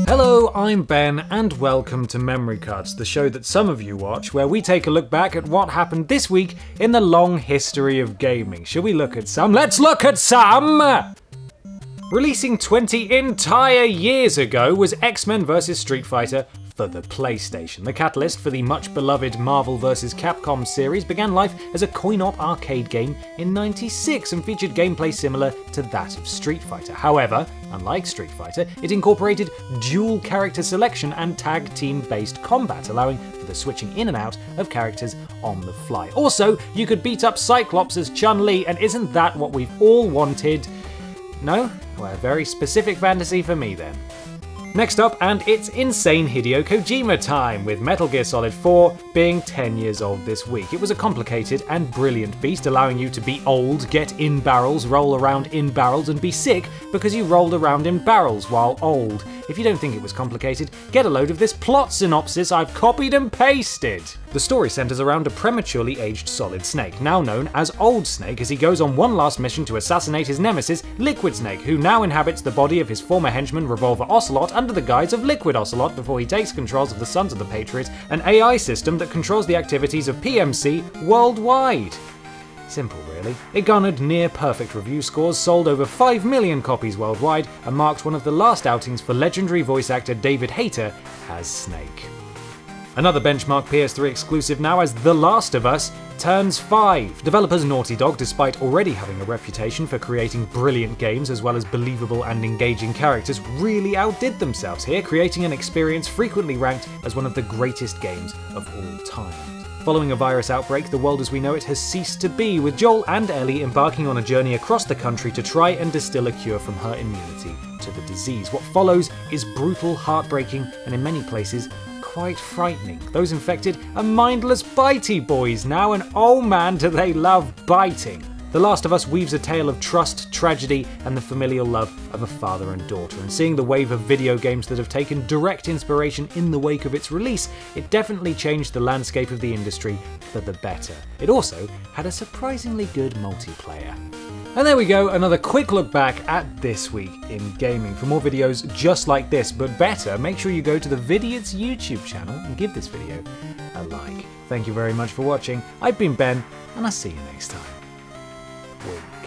Hello, I'm Ben, and welcome to Memory Cuts, the show that some of you watch, where we take a look back at what happened this week in the long history of gaming. Shall we look at some? Let's look at some! Releasing 20 entire years ago was X-Men vs Street Fighter for the PlayStation. The catalyst for the much-beloved Marvel vs Capcom series began life as a coin-op arcade game in '96 and featured gameplay similar to that of Street Fighter. However, unlike Street Fighter, it incorporated dual character selection and tag team-based combat, allowing for the switching in and out of characters on the fly. Also, you could beat up Cyclops as Chun-Li, and isn't that what we've all wanted? No? Well, a very specific fantasy for me then. Next up, and it's insane Hideo Kojima time, with Metal Gear Solid 4 being 10 years old this week. It was a complicated and brilliant beast, allowing you to be old, get in barrels, roll around in barrels, and be sick because you rolled around in barrels while old. If you don't think it was complicated, get a load of this plot synopsis I've copied and pasted. The story centers around a prematurely aged Solid Snake, now known as Old Snake, as he goes on one last mission to assassinate his nemesis, Liquid Snake, who now inhabits the body of his former henchman Revolver Ocelot under the guise of Liquid Ocelot before he takes control of the Sons of the Patriot, an AI system that controls the activities of PMC worldwide. Simple, really. It garnered near-perfect review scores, sold over 5 million copies worldwide, and marked one of the last outings for legendary voice actor David Hayter as Snake. Another benchmark PS3 exclusive now as The Last of Us turns 5. Developers Naughty Dog, despite already having a reputation for creating brilliant games as well as believable and engaging characters, really outdid themselves here, creating an experience frequently ranked as one of the greatest games of all time. Following a virus outbreak, the world as we know it has ceased to be, with Joel and Ellie embarking on a journey across the country to try and distill a cure from her immunity to the disease. What follows is brutal, heartbreaking, and in many places, quite frightening. Those infected are mindless bitey boys now, and oh man do they love biting. The Last of Us weaves a tale of trust, tragedy, and the familial love of a father and daughter, and seeing the wave of video games that have taken direct inspiration in the wake of its release, it definitely changed the landscape of the industry for the better. It also had a surprisingly good multiplayer. And there we go, another quick look back at this week in gaming. For more videos just like this, but better, make sure you go to the Vidiots YouTube channel and give this video a like. Thank you very much for watching. I've been Ben, and I'll see you next time. Win.